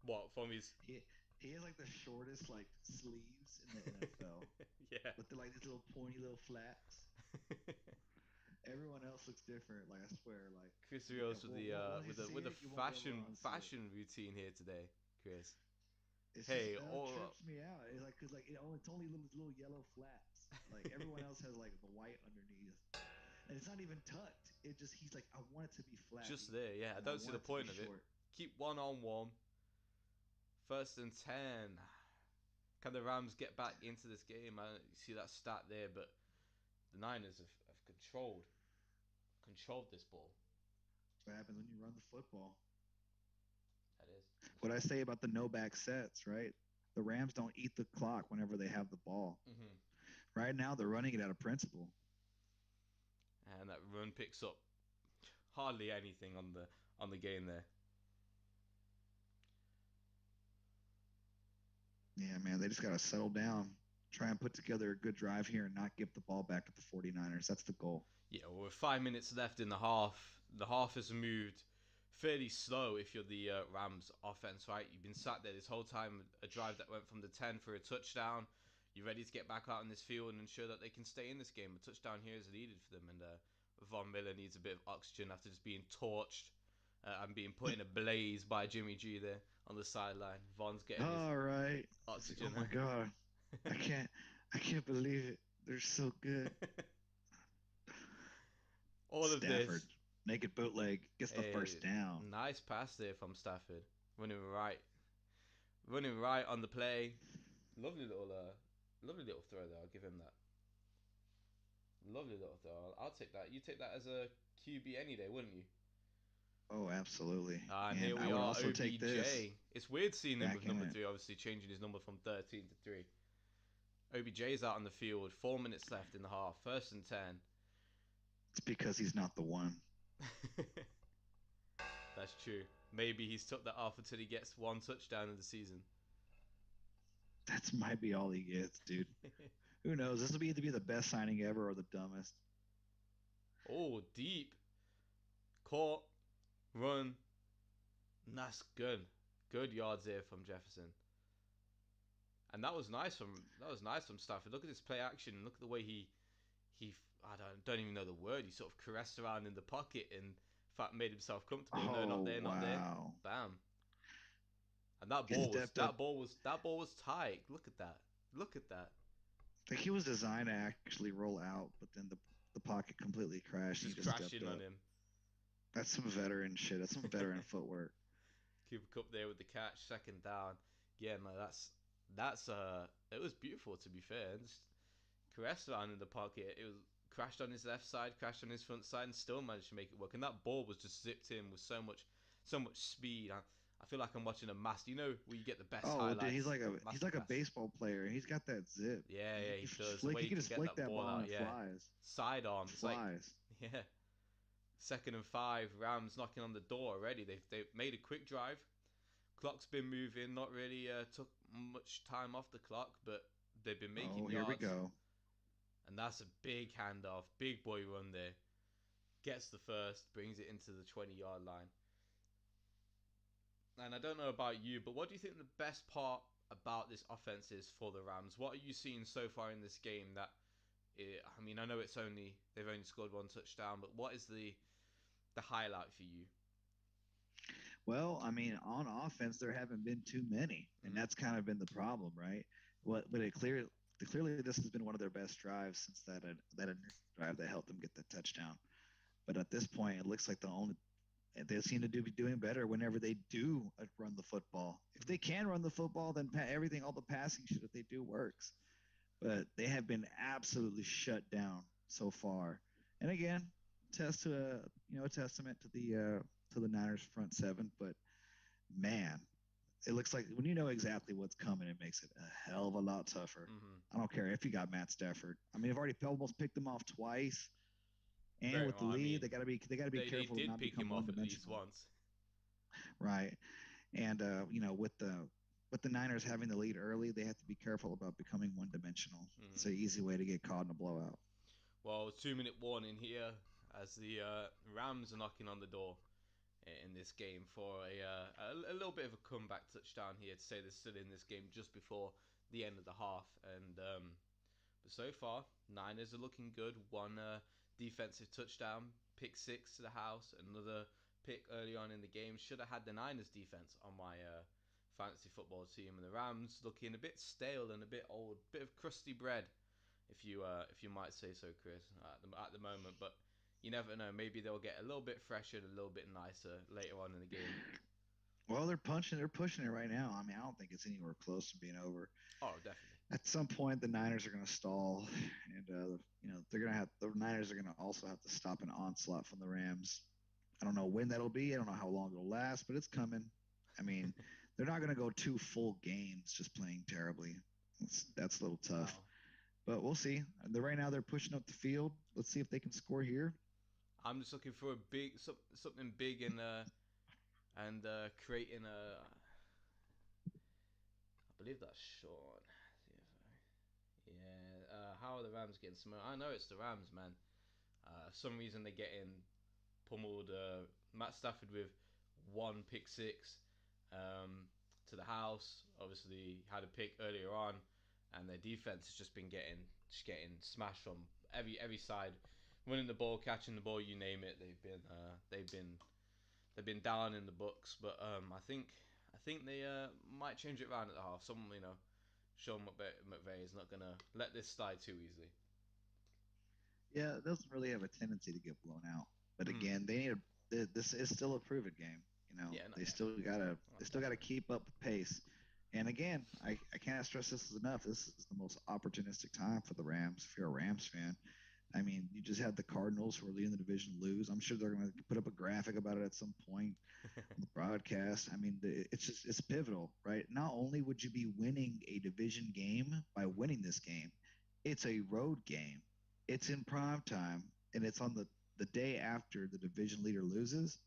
What, from his. He he has like the shortest like sleeves in the NFL, Yeah. but they're like these little pointy little flaps. Everyone else looks different. Like I swear, like Chris Rios once you see with the it, you won't be able to unsee it. fashion routine here today, Chris. It's just Hey, it all trips me out. It's like because like it's only little yellow flaps. Like everyone else has like the white underneath, and it's not even tucked. It just he's like I want it to be just flappy, there. Yeah, I and I don't see want the it to be point of it. short. Keep one on one. First and 10. Can the Rams get back into this game? I don't see that stat there, but the Niners have controlled this ball. That's what happens when you run the football. That is. What I say about the no back sets, right? The Rams don't eat the clock whenever they have the ball. Mm-hmm. Right now, they're running it out of principle. And that run picks up hardly anything on the game there. Yeah, man, they just got to settle down, try and put together a good drive here and not give the ball back to the 49ers. That's the goal. Yeah, well, with 5 minutes left in the half has moved fairly slow if you're the Rams offense, right? You've been sat there this whole time, a drive that went from the 10 for a touchdown. You're ready to get back out on this field and ensure that they can stay in this game. A touchdown here is needed for them, and Von Miller needs a bit of oxygen after just being torched and being put in a blaze by Jimmy G there on the sideline. Von's getting his All right. It's like, oh oxygen. my God. I can't I can't believe it. They're so good. All of Stafford, this. naked bootleg, gets the A first down. nice pass there from Stafford, running right, running right on the play. Lovely little throw there. I'll give him that. Lovely little throw. I'll take that. You take that as a QB any day, wouldn't you? Oh, absolutely. And here And I we would are, also take this OBJ. It's weird seeing him with back in number it. three, obviously changing his number from 13 to 3. OBJ's out on the field, 4 minutes left in the half, first and 10. It's because he's not the one. That's true. Maybe he's took that off until he gets one touchdown in the season. That's might be all he gets, dude. Who knows? This will be either be the best signing ever or the dumbest. Oh, deep. Caught, run. That's good. Good yards there from Jefferson. And that was nice from Stafford. Look at this play action. Look at the way he I don't even know the word. He sort of caressed around in the pocket and in fact made himself comfortable. No, not Oh there, not there. wow! Bam. And that He ball was stepped up. that ball was that ball was tight. Look at that. Look at that. Like he was designed to actually roll out, but then the pocket completely crashed and he Just just stepped crashing on up. him. That's some veteran shit. That's some veteran footwork. Cooper Cup there with the catch, second down. Yeah, no, that's it was beautiful to be fair. Just caressed around in the pocket. It was crashed on his left side, crashed on his front side, and still managed to make it work. And that ball was just zipped in with so much speed. I feel like I'm watching a master. You know where you get the best Oh, dude, he's highlights, like a he's like a masterclass. baseball player. He's got that zip. Yeah, He yeah, can he just does. The flick. way He he can can just get flick that that ball ball and out, it yeah. flies. Sidearm. It's like, Flies. yeah. Second and 5. Rams knocking on the door already. They've made a quick drive. Clock's been moving. Not really took much time off the clock, but they've been Oh, making here we yards. go. And that's a big handoff. Big boy run there. Gets the first. Brings it into the 20-yard line. And I don't know about you, but what do you think the best part about this offense is for the Rams? What are you seeing so far in this game that I mean, I know they've only scored one touchdown, but what is the highlight for you? Well, I mean, on offense, there haven't been too many, and Mm-hmm. that's kind of been the problem, right? But clearly this has been one of their best drives since that initial drive that helped them get the touchdown. But at this point, it looks like they seem to be doing better whenever they do run the football. If they can run the football, then everything, all the passing shit that they do works. But they have been absolutely shut down so far. And again, a testament to the Niners front seven. But man, it looks like when you know exactly what's coming, it makes it a hell of a lot tougher. Mm-hmm. I don't care if you got Matt Stafford. I mean, I've already almost picked them off twice, and Very with the well. I lead, mean, they gotta be they careful to did not pick become him one off at least dimensional, once. right? And with the Niners having the lead early, they have to be careful about becoming one dimensional. It's Mm-hmm. an easy way to get caught in a blowout. Well, 2 minute warning here as the Rams are knocking on the door in this game for a little bit of a comeback touchdown here to say they're still in this game just before the end of the half. And but so far, Niners are looking good. One defensive touchdown, pick six to the house, another pick early on in the game. Should have had the Niners defense on my fantasy football team, and the Rams looking a bit stale and a bit old, bit of crusty bread, if you might say so, Chris, at the moment. But you never know. Maybe they'll get a little bit fresher, a little bit nicer later on in the game. Well, they're pushing it right now. I mean, I don't think it's anywhere close to being over. Oh, definitely. At some point, the Niners are going to stall, and they're going to have the Niners are going to also have to stop an onslaught from the Rams. I don't know when that'll be. I don't know how long it'll last, but it's coming. I mean, they're not going to go two full games just playing terribly. That's a little tough, No, but we'll see. Right now they're pushing up the field. Let's see if they can score here. I'm just looking for a big something big and creating a. I believe that's Sean. Yeah. How are the Rams getting some? I know it's the Rams, man. Some reason they're getting pummeled. Matt Stafford with one pick six to the house. Obviously had a pick earlier on, and their defense has just been getting smashed from every side, running the ball, catching the ball, you name it. They've been down in the books, but I think they might change it around at the half. Some Sean McVay is not gonna let this slide too easily. Yeah, it doesn't really have a tendency to get blown out. But Mm. again, they need this is still a prove it game. Yeah, no, They yeah, still gotta well, they still gotta definitely. keep up the pace. And again, I can't stress this enough. This is the most opportunistic time for the Rams. If you're a Rams fan, I mean, you just had the Cardinals who are leading the division lose. I'm sure they're going to put up a graphic about it at some point on the broadcast. I mean, it's pivotal, right? Not only would you be winning a division game by winning this game, it's a road game. It's in prime time, and it's on the day after the division leader loses.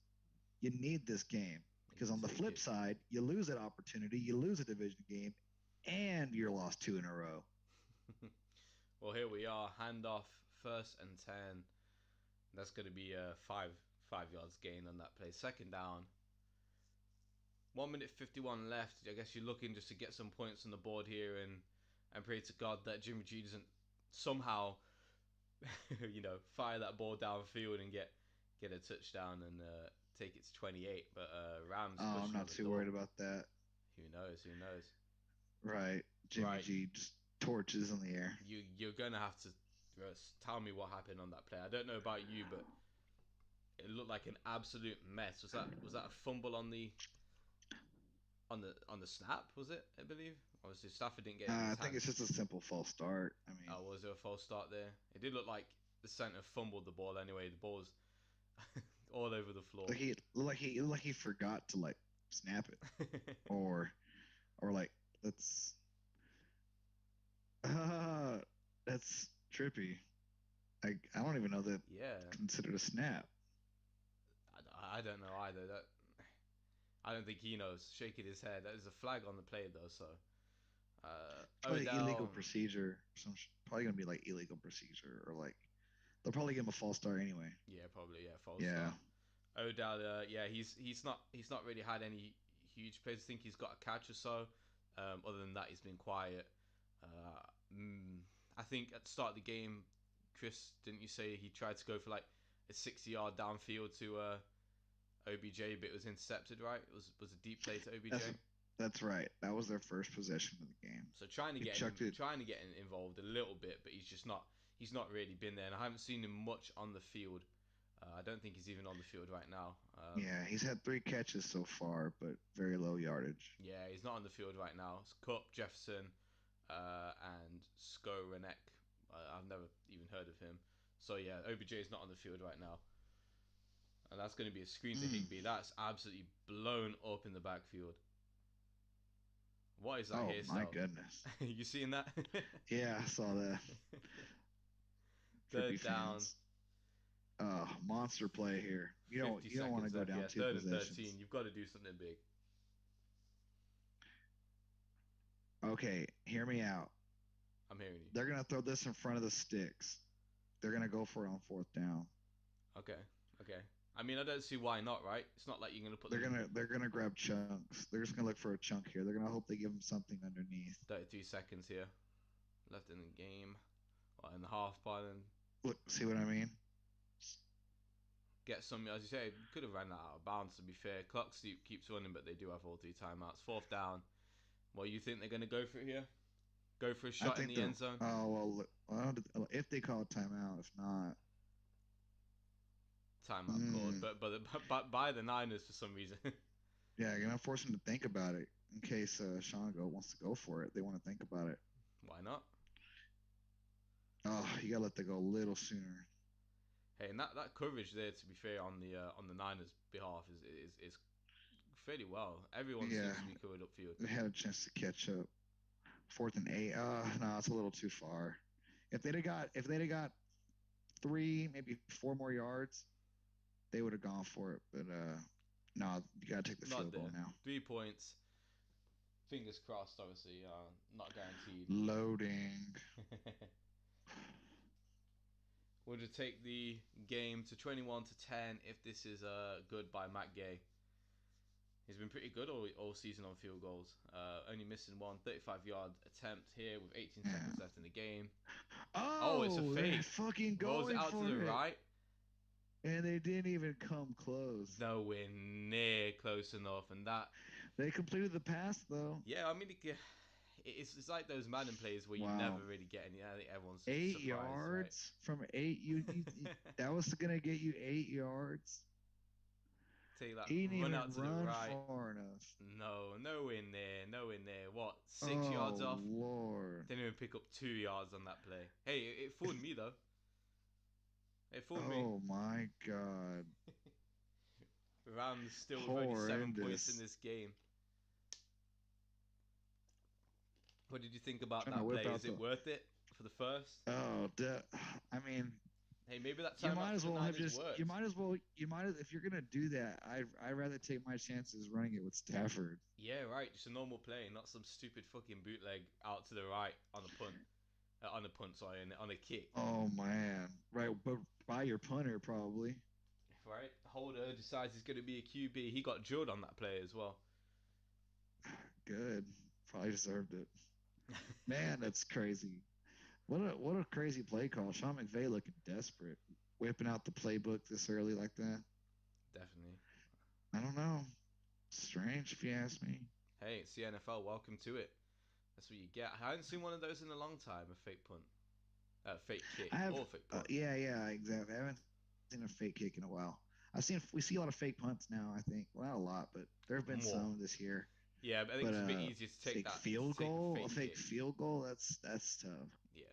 You need this game You because on the take flip it. side, you lose that opportunity, you lose a division game, and you're lost two in a row. Well, here we are. Handoff, 1st and 10. That's going to be a 5 yards gain on that play. Second down. 1 minute 51 left. I guess you're looking just to get some points on the board here and pray to God that Jimmy G doesn't somehow, fire that ball downfield and get a touchdown and take it to 28. But Rams Oh, I'm pushing on not the too door. worried about that. Who knows? Who knows? Right. Jimmy Right. G just torches in the air. You're gonna have to tell me what happened on that play. I don't know about you, but it looked like an absolute mess. Was that a fumble on the snap? Was it? I believe. Obviously, Stafford didn't get it in I his think it's hands. just a simple false start. I mean, Was there a false start there? It did look like the center fumbled the ball. Anyway, the ball was all over the floor. like he forgot to like snap it or like let's uh that's trippy. I don't even know that Yeah, considered a snap. I don't know either. That I don't think he knows. Shaking his head. There's a flag on the play though. So Probably illegal Odell. procedure. Probably gonna be like illegal procedure or like they'll probably give him a false start anyway. Yeah, probably. Yeah, false Yeah. start. Odell, yeah, he's not really had any huge plays. I think he's got a catch or so. Other than that, he's been quiet. Uh, mm, I think at the start of the game, Chris, didn't you say he tried to go for like a 60-yard downfield to OBJ, but it was intercepted, right? It was a deep play to OBJ. That's that's right. That was their first possession of the game. So trying to He get him, chucked it. trying to get him involved a little bit, but he's not really been there, and I haven't seen him much on the field. I don't think he's even on the field right now. Yeah, he's had three catches so far, but very low yardage. Yeah, he's not on the field right now. It's Cup, Jefferson, and Skowronek. I've never even heard of him. So yeah, OBJ is not on the field right now, and that's going to be a screen to Mm. Higby. That's absolutely blown up in the backfield. What is that Oh my hairstyle? goodness. You seeing that? Yeah, I saw that. Trippy Third down, fans. Monster play here. 50 You don't want to seconds go left. down Yeah, two third and 13. possessions. You've got to do something big. Okay, hear me out. I'm hearing you. They're gonna throw this in front of the sticks. They're gonna go for it on fourth down. Okay, okay. I mean, I don't see why not, right? It's not like you're going to put them They're gonna grab chunks. They're just gonna look for a chunk here. They're gonna hope they give them something underneath. 33 seconds here left in the game. Well, in the half by then. Look, see what I mean? Get some, as you say, could have ran that out of bounds to be fair. Clock keeps running, but they do have all three timeouts. Fourth down. Well, you think they're going to go for it here? Go for a I shot in think the they're. end zone? Oh if they call a timeout, if not, Timeout called, mm, but by the Niners for some reason. yeah, you're gonna force them to think about it in case Sean wants to go for it. They want to think about it. Why not? Oh, you gotta let that go a little sooner. Hey, and that coverage there, to be fair, on the Niners' behalf is fairly well. Everyone Yeah, seems to be covered upfield. they had a chance to catch up. Fourth and eight. No, it's a little too far. If they'd have got three, maybe four more yards, they would have gone for it. But no, you gotta take the Not field goal there. now. 3 points. Fingers crossed, obviously. Not guaranteed. Loading. Would it take the game to 21-10 if this is good by Matt Gay? He's been pretty good all season on field goals. Only missing one 35-yard attempt here with 18 Yeah. seconds left in the game. Oh, it's a Oh, they're fake. fucking Rolls it going out to for the it, right. and they didn't even come close. Nowhere near close enough. And that, They completed the pass though. yeah, I mean, it's like those Madden plays where you never Wow. really get any. I think everyone's 8 surprised, right? yards from eight. That was gonna get you 8 yards. Take that, He didn't run even out to the run right. far enough. No, nowhere near, nowhere near. What, 6 yards Oh off? Lord. Didn't even pick up 2 yards on that play. Hey, it fooled me though. It fooled me. Oh my God. Rams still with only 7 points in Horrendous. this game. What did you think about Trying to that whip play? out Is it the. worth it for the first? Oh, I mean, Hey, maybe that you timeout might for as the well have Niners just. worked. If you're gonna do that, I'd rather take my chances running it with Stafford. Yeah, right. Just a normal play, not some stupid fucking bootleg out to the right on a punt. On a punt, sorry, and on a kick. Oh man, right, but by your punter probably. Right? Holder decides he's going to be a QB. He got drilled on that play as well. Good, probably deserved it. Man, that's crazy. What a crazy play call. Sean McVay looking desperate, whipping out the playbook this early like that. Definitely. I don't know. Strange if you ask me. Hey, it's the NFL. Welcome to it. That's what you get. I haven't seen one of those in a long time. A fake punt, fake kick, I have, or fake punt. yeah, exactly. I haven't seen a fake kick in a while. We see a lot of fake punts now. I think, well, not a lot, but there have been More. some this year. Yeah, but I think But it's a bit easier to take fake that. field To take a goal, a fake fake kick. field goal. That's tough. Yeah.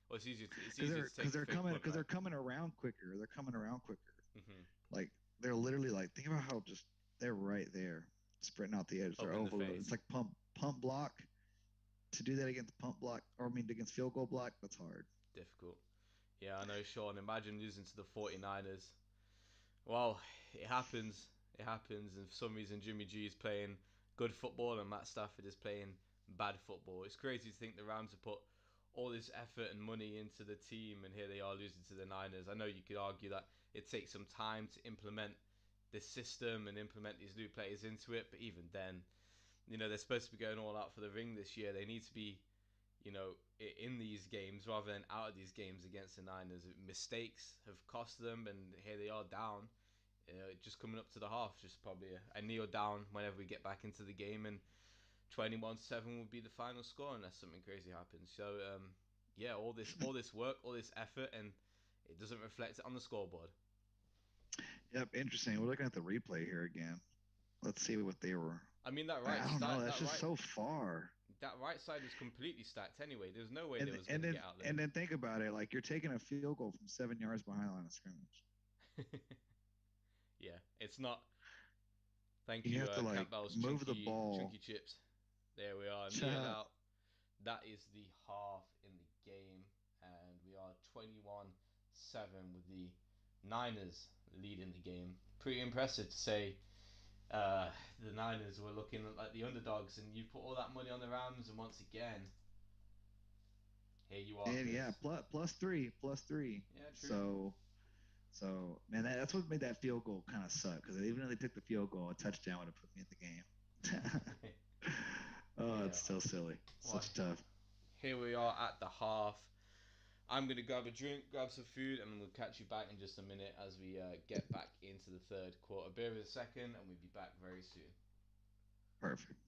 Well, it's easier. It's Because easier to take a fake punt, right? they're coming around quicker. They're coming around quicker. Mm-hmm. Like they're literally like think about how just they're right there, spreading out the edge. They're Up in the overloaded. It's face. like pump block. To do that against pump block, or I mean against field goal block, that's hard. Difficult. Yeah, I know, Sean. Imagine losing to the 49ers. Well, it happens. It happens. And for some reason, Jimmy G is playing good football and Matt Stafford is playing bad football. It's crazy to think the Rams have put all this effort and money into the team, and here they are losing to the Niners. I know you could argue that it takes some time to implement this system and implement these new players into it, but even then, they're supposed to be going all out for the ring this year. They need to be, in these games rather than out of these games against the Niners. Mistakes have cost them, and here they are down. Just coming up to the half, just probably a kneel down whenever we get back into the game, and 21-7 will be the final score unless something crazy happens. So yeah, all this work, all this effort, and it doesn't reflect it on the scoreboard. Yep, interesting. We're looking at the replay here again. Let's see what they were. I mean I don't know. That's just so far. That right side was completely stacked anyway. There's no way And they was going to get out there. and then think about it. Like you're taking a field goal from 7 yards behind the line of scrimmage. Yeah, it's not. Thank You you, have to like Campbell's move the ball. chunky chips. There we are, kneeled out. That is the half in the game, and we are 21-7 with the Niners leading the game. Pretty impressive to say. The Niners were looking like the underdogs, and you put all that money on the Rams, and once again, here you are, And Chris. yeah, plus three. Yeah, true. So man, that's what made that field goal kind of suck. Because even if they took the field goal, a touchdown would have put me in the game. Oh, Yeah. it's still silly. Such tough. Here we are at the half. I'm going to grab a drink, grab some food, and we'll catch you back in just a minute as we get back into the third quarter. Bear with a second, and we'll be back very soon. Perfect.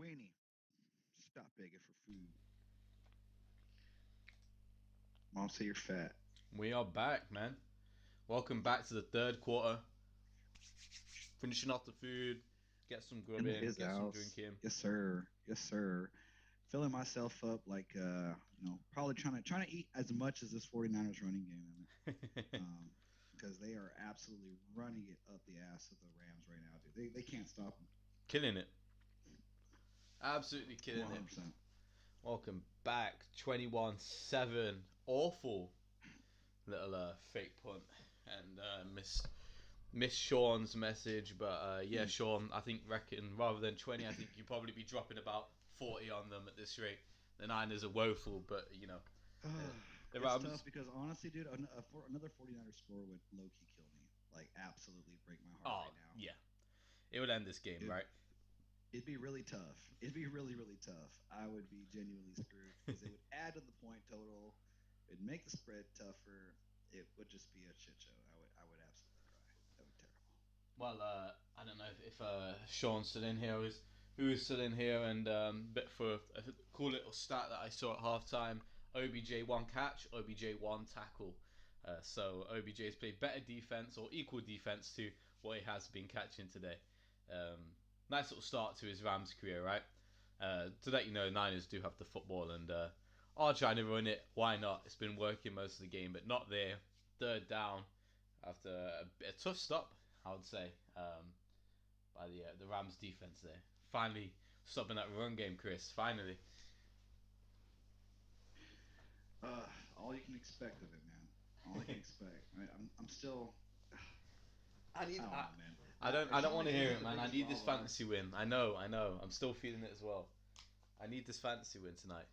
Weenie, stop begging for food. Mom say you're fat. We are back, man. Welcome back to the third quarter. Finishing off the food, get some grub In in, his get some house. drink in. Yes, sir. Yes, sir. Filling myself up like probably trying to eat as much as this 49ers running game, because they are absolutely running it up the ass of the Rams right now, dude. They can't stop them. Killing it. Absolutely killing it. 100%. Welcome back. 21-7. Awful little fake punt. And miss Sean's message, but yeah, Sean, I reckon rather than 20, I think you'd probably be dropping about 40 on them at this rate. The Niners are woeful, but it's tough because honestly, dude, another 49er score would low key kill me, like absolutely break my heart right now. Yeah, it would end this game, right? It'd be really tough. It'd be really, really tough. I would be genuinely screwed because it would add to the point total. It'd make the spread tougher. It would just be a shit show. I would absolutely cry. That would be terrible. Well, I don't know if Sean's still in here, who is still in here, and but for a cool little stat that I saw at halftime, OBJ 1 catch, OBJ 1 tackle. So OBJ's played better defense or equal defense to what he has been catching today. Nice little start to his Rams career, right? To let you know, Niners do have the football and are trying to run it. Why not? It's been working most of the game, but not there. Third down after a tough stop, I would say, by the Rams defense there. Finally stopping that run game, Chris. Finally. All you can expect of it, man. All I can expect. I'm still. I don't know, man. I don't want to hear it, man. I need this fantasy win. I know. I'm still feeling it as well. I need this fantasy win tonight.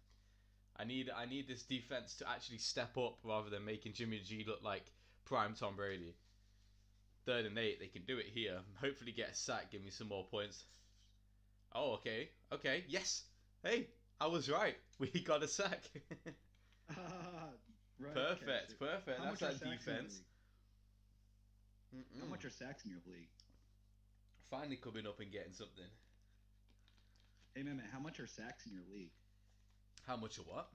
I need this defense to actually step up rather than making Jimmy G look like prime Tom Brady. 3rd and 8, they can do it here. Hopefully get a sack, give me some more points. Oh, okay, yes. Hey, I was right. We got a sack. Right, perfect. That's our defense. How much are sacks in your league? Finally coming up and getting something. Hey, man, how much are sacks in your league? How much are what?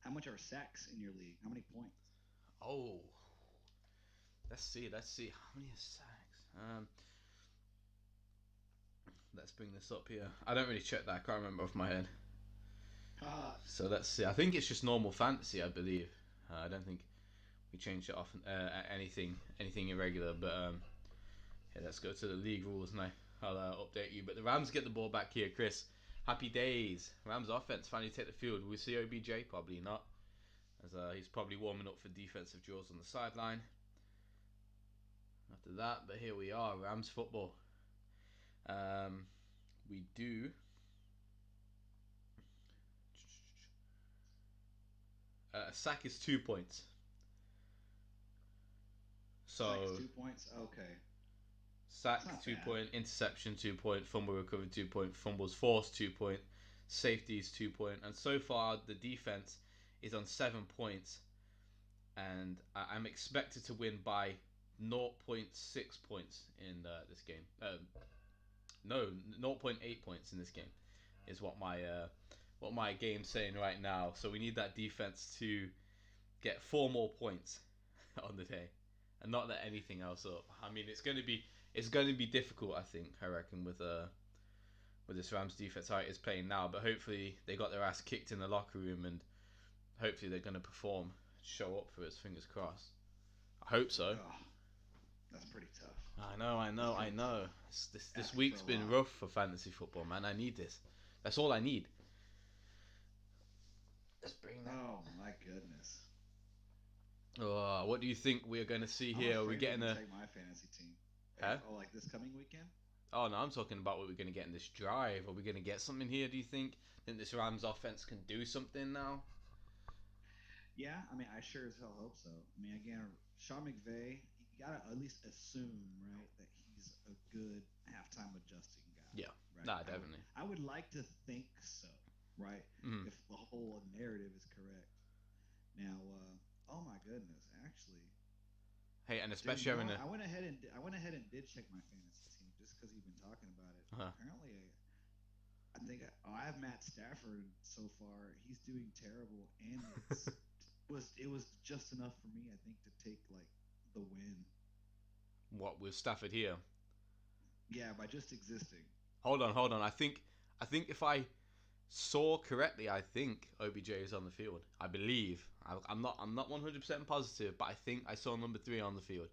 How much are sacks in your league? How many points? Oh, let's see. How many are sacks? Let's bring this up here. I don't really check that. I can't remember off my head. So let's see. I think it's just normal fantasy, I believe. I don't think we changed it off anything irregular. But yeah, let's go to the league rules and I'll update you. But the Rams get the ball back here, Chris. Happy days. Rams offense finally take the field. Will we see OBJ? Probably not, as he's probably warming up for defensive drills on the sideline. After that, but here we are, Rams football. We do. A sack is 2 points. So sack is 2 points. Okay. Sack 2 point, interception 2 point, fumble recovered 2 point, fumbles forced 2 point, safeties 2 point, and so far the defense is on 7 points, and I'm expected to win by 0.6 points in this game. No, 0.8 points in this game is what my game's saying right now. So we need that defense to get 4 more points on the day, and not let anything else up. I mean, it's going to be difficult. I reckon with this Rams defense how it is playing now. But hopefully they got their ass kicked in the locker room, and hopefully they're going to perform, show up for us. Fingers crossed. I hope so. Oh, that's pretty tough. I know. This week's been rough for fantasy football, man. I need this. That's all I need. Let's bring that. Oh my goodness. What do you think we're going to see here? Are we getting take my fantasy team? Huh? Oh, like this coming weekend? Oh no, I'm talking about what we're going to get in this drive. Are we going to get something here? Do you think? Think this Rams offense can do something now? Yeah, I mean, I sure as hell hope so. I mean, again, Sean McVay, you gotta at least assume, right, that he's a good halftime adjusting guy. Yeah, right? Nah, definitely. I would like to think so, right? Mm-hmm. If the whole narrative is correct. Now, oh my goodness, actually. Hey, and especially having I went ahead and did check my fantasy team just because you've been talking about it. Uh-huh. Apparently, I think I have Matt Stafford so far. He's doing terrible, and it was just enough for me. I think to take like the win. What with Stafford here? Yeah, by just existing. Hold on. I think if I saw correctly, I think OBJ is on the field. I believe. I'm not 100% positive, but I think I saw number three on the field.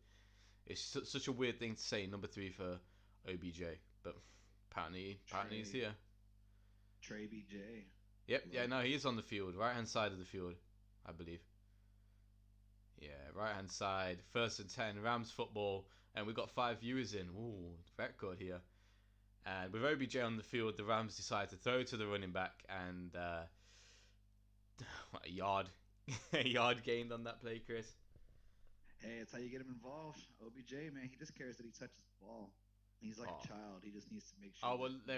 It's such a weird thing to say, number three for OBJ, but apparently he's Trey here. Trey BJ. Yep, yeah, Love no, it. he is on the field, right hand side of the field, I believe. Yeah, right hand side, first and 10, Rams football, and we've got 5 viewers in. Ooh, record here. And with OBJ on the field, the Rams decide to throw to the running back, and what, a yard, a yard gained on that play, Chris. Hey, it's how you get him involved. OBJ, man, he just cares that he touches the ball. He's like Oh, a child. He just needs to make sure oh that well, you know